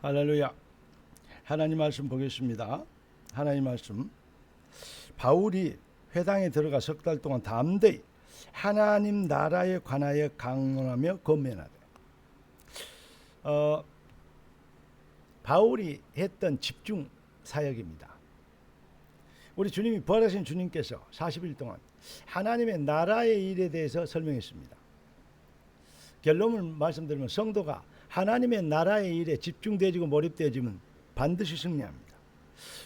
할렐루야. 하나님 말씀 보겠습니다. 하나님 말씀. 바울이 회당에 들어가 석 달 동안 담대히 하나님 나라에 관하여 강론하며 권면하되. 바울이 했던 집중 사역입니다. 우리 주님이 부활하신 주님께서 40일 동안 하나님의 나라의 일에 대해서 설명했습니다. 결론을 말씀드리면 성도가 하나님의 나라의 일에 집중되어지고 몰입되어지면 반드시 승리합니다.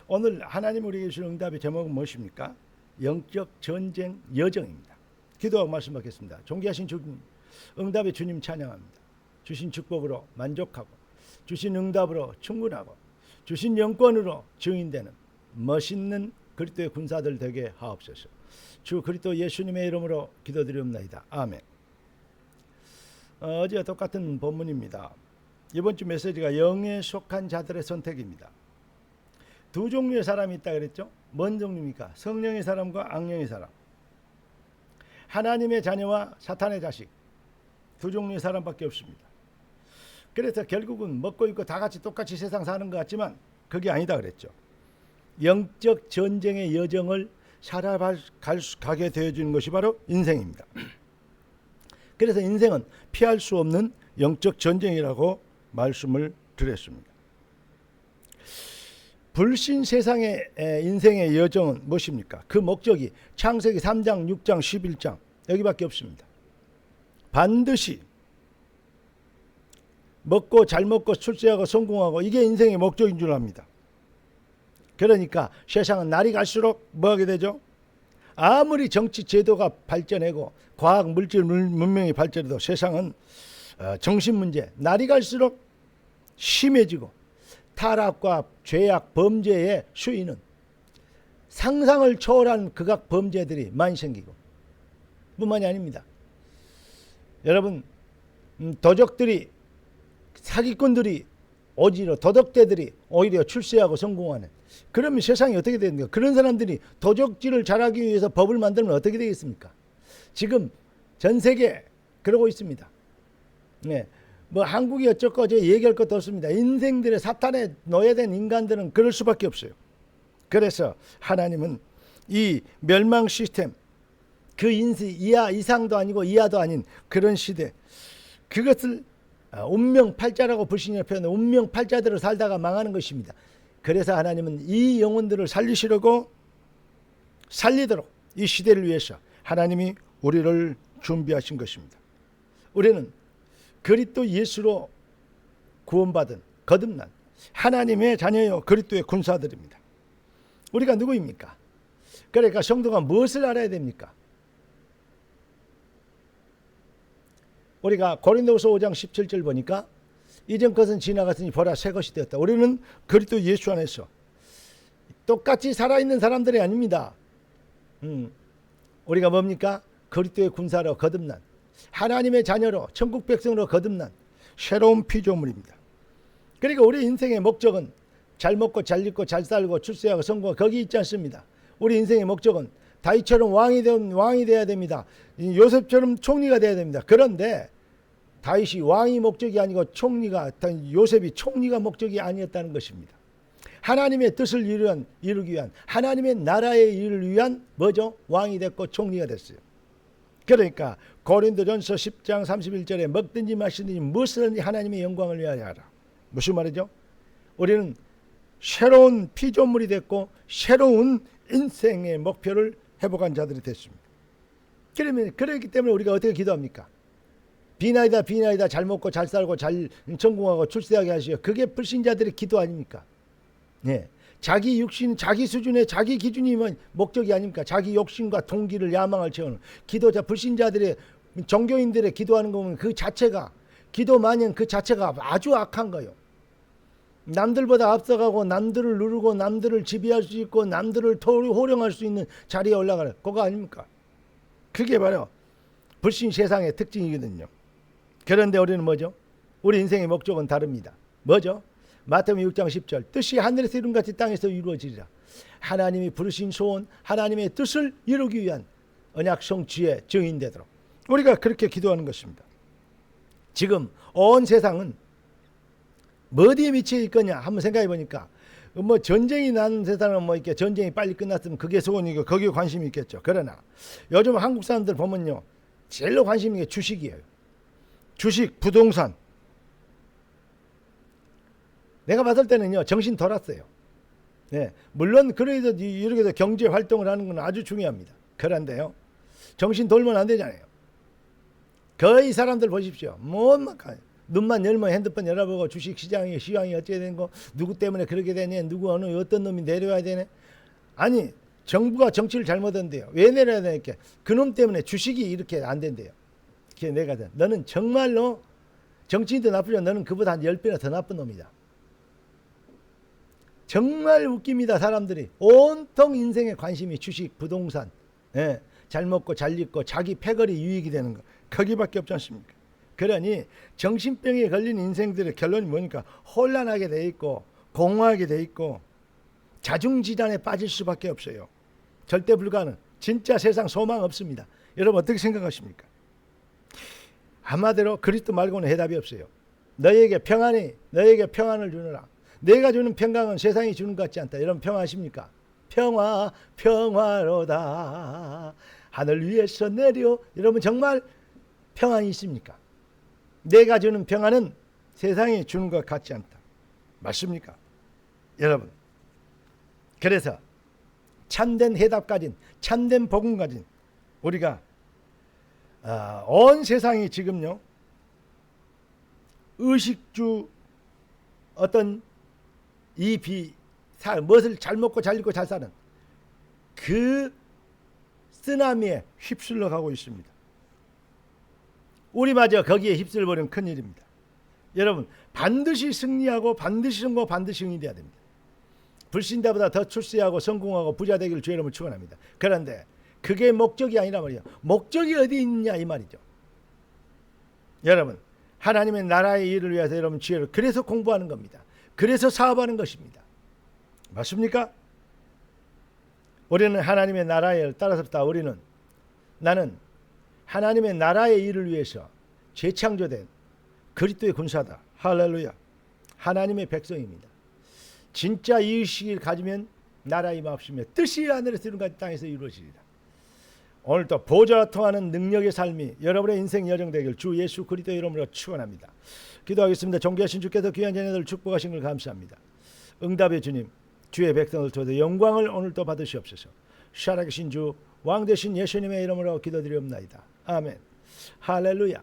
오늘 하나님 우리에게 주신 응답의 제목은 무엇입니까? 영적 전쟁 여정입니다. 기도하고 말씀 받겠습니다. 존귀하신 주님, 응답의 주님 찬양합니다. 주신 축복으로 만족하고 주신 응답으로 충분하고 주신 영권으로 증인되는 멋있는 그리스도의 군사들 되게 하옵소서. 주 그리스도 예수님의 이름으로 기도드리옵나이다. 아멘. 어제와 똑같은 본문입니다. 이번 주 메시지가 영에 속한 자들의 선택입니다. 두 종류의 사람이 있다 그랬죠. 뭔 종류입니까? 성령의 사람과 악령의 사람. 하나님의 자녀와 사탄의 자식. 두 종류의 사람밖에 없습니다. 그래서 결국은 먹고 입고 다 같이 똑같이 세상 사는 것 같지만 그게 아니다 그랬죠. 영적 전쟁의 여정을 살아가게 되어주는 것이 바로 인생입니다. 그래서 인생은 피할 수 없는 영적 전쟁이라고 말씀을 드렸습니다. 불신 세상의 인생의 여정은 무엇입니까? 그 목적이 창세기 3장, 6장, 11장 여기밖에 없습니다. 반드시 먹고 잘 먹고 출세하고 성공하고 이게 인생의 목적인 줄 압니다. 그러니까 세상은 날이 갈수록 뭐하게 되죠? 아무리 정치 제도가 발전하고 과학 물질 문명이 발전해도 세상은 정신 문제 날이 갈수록 심해지고 타락과 죄악 범죄의 수위는 상상을 초월한 극악 범죄들이 많이 생기고 뿐만이 아닙니다. 여러분 도적들이 사기꾼들이 오히려 도덕대들이 오히려 출세하고 성공하는 그러면 세상이 어떻게 됩니까? 그런 사람들이 도적질을 잘하기 위해서 법을 만들면 어떻게 되겠습니까? 지금 전 세계 그러고 있습니다. 네, 뭐 한국이 어쩌고 저 얘기할 것도 없습니다. 인생들의 사탄에 노예된 인간들은 그럴 수밖에 없어요. 그래서 하나님은 이 멸망 시스템 그 이상도 아니고 이하도 아닌 그런 시대 그것을 운명팔자라고 불신이라 표현해 운명팔자대로 살다가 망하는 것입니다. 그래서 하나님은 이 영혼들을 살리시려고 살리도록 이 시대를 위해서 하나님이 우리를 준비하신 것입니다. 우리는 그리스도 예수로 구원받은 거듭난 하나님의 자녀요 그리스도의 군사들입니다. 우리가 누구입니까? 그러니까 성도가 무엇을 알아야 됩니까? 우리가 고린도후서 5장 17절 보니까 이전 것은 지나갔으니 보라 새 것이 되었다. 우리는 그리스도 예수 안에서 똑같이 살아있는 사람들이 아닙니다. 우리가 뭡니까? 그리스도의 군사로 거듭난 하나님의 자녀로 천국 백성으로 거듭난 새로운 피조물입니다. 그러니까 우리 인생의 목적은 잘 먹고 잘 입고 잘 살고 출세하고 성공하고 거기 있지 않습니다. 우리 인생의 목적은 다윗처럼 왕이 돼야 됩니다. 요셉처럼 총리가 돼야 됩니다. 그런데 다윗이 왕이 목적이 아니고 요셉이 총리가 목적이 아니었다는 것입니다. 하나님의 뜻을 이루기 위한 하나님의 나라의 일을 위한 뭐죠? 왕이 됐고 총리가 됐어요. 그러니까 고린도전서 10장 31절에 먹든지 마시든지 무엇이든지 하나님의 영광을 위하여 하라. 무슨 말이죠? 우리는 새로운 피조물이 됐고 새로운 인생의 목표를 회복한 자들이 됐습니다. 그렇기 때문에 우리가 어떻게 기도합니까? 비나이다 잘 먹고 잘 살고 잘 성공하고 출세하게 하시오. 그게 불신자들의 기도 아닙니까? 네. 자기 육신 자기 수준의 자기 기준이 목적이 아닙니까? 자기 욕심과 동기를 야망을 채우는 기도자 불신자들의 종교인들의 기도하는 거 보면 그 자체가 기도 마냥 그 자체가 아주 악한 거예요. 남들보다 앞서가고 남들을 누르고 남들을 지배할 수 있고 남들을 호령할 수 있는 자리에 올라가는 그거 아닙니까? 그게 바로 불신 세상의 특징이거든요. 그런데 우리는 뭐죠? 우리 인생의 목적은 다릅니다. 뭐죠? 마태복음 6장 10절 뜻이 하늘에서 이룬 같이 땅에서 이루어지리라. 하나님이 부르신 소원 하나님의 뜻을 이루기 위한 언약 성취의 증인되도록 우리가 그렇게 기도하는 것입니다. 지금 온 세상은 뭐 어디에 미쳐 있거냐 한번 생각해 보니까 뭐 전쟁이 나는 세상은 뭐 이렇게 전쟁이 빨리 끝났으면 그게 소원이고 거기에 관심이 있겠죠. 그러나 요즘 한국 사람들 보면요, 제일로 관심 있는 게 주식이에요. 주식, 부동산. 내가 봤을 때는요, 정신 돌았어요. 네, 물론 그래도 이렇게 해서 경제 활동을 하는 건 아주 중요합니다. 그런데요, 정신 돌면 안 되잖아요. 거의 사람들 보십시오. 눈만 열면 핸드폰 열어보고 주식 시장이 어떻게 된 거, 누구 때문에 그렇게 되냐, 누구 어떤 놈이 내려와야 되네. 아니, 정부가 정치를 잘못한대요. 왜 내려야 되니까? 그놈 때문에 주식이 이렇게 안 된대요. 그게 내가 너는 정말로 정치인도 나쁘지만 너는 그보다 한 10배나 더 나쁜 놈이다. 정말 웃깁니다. 사람들이 온통 인생의 관심이 주식, 부동산, 예, 잘 먹고 잘 입고 자기 패거리 유익이 되는 거, 거기밖에 없지 않습니까? 그러니 정신병에 걸린 인생들의 결론이 뭐니까 혼란하게 돼 있고 공허하게 돼 있고 자중질환에 빠질 수밖에 없어요. 절대 불가능. 진짜 세상 소망 없습니다. 여러분 어떻게 생각하십니까? 한마디로 그리스도 말고는 해답이 없어요. 너에게 평안을 주느라. 내가 주는 평강은 세상이 주는 것 같지 않다. 여러분 평안하십니까? 평화로다 하늘 위에서 내려. 여러분 정말 평안이 있습니까? 내가 주는 평안은 세상이 주는 것 같지 않다. 맞습니까? 여러분, 그래서 참된 해답 가진, 참된 복음 가진 우리가 온 세상이 지금요, 의식주 어떤 무엇을 잘 먹고 잘 입고 잘 사는 그 쓰나미에 휩쓸려 가고 있습니다. 우리마저 거기에 휩쓸려버리면 큰일입니다. 여러분 반드시 승리하고 반드시 성공, 반드시 응이 돼야 됩니다. 불신자보다 더 출세하고 성공하고 부자 되기를 주의 이름으로 축원합니다. 그런데 그게 목적이 아니라 말이에요. 목적이 어디 있느냐 이 말이죠. 여러분 하나님의 나라의 일을 위해서 여러분 지혜를, 그래서 공부하는 겁니다. 그래서 사업하는 것입니다. 맞습니까? 우리는 하나님의 나라의 일을 따라서다. 나는 하나님의 나라의 일을 위해서 재창조된 그리스도의 군사다. 할렐루야. 하나님의 백성입니다. 진짜 이 의식을 가지면 나라 임하옵시며 뜻이 하늘에서 이룬 땅에서 이루어지리라. 오늘도 보좌와 통하는 능력의 삶이 여러분의 인생 여정 되길 주 예수 그리스도 이름으로 축원합니다. 기도하겠습니다. 존귀하신 주께서 귀한 자녀들을 축복하신 걸 감사합니다. 응답의 주님, 주의 백성을 통해 영광을 오늘도 받으시옵소서. 살아계신 주 왕 되신 예수님의 이름으로 기도드리옵나이다. 아멘. 할렐루야.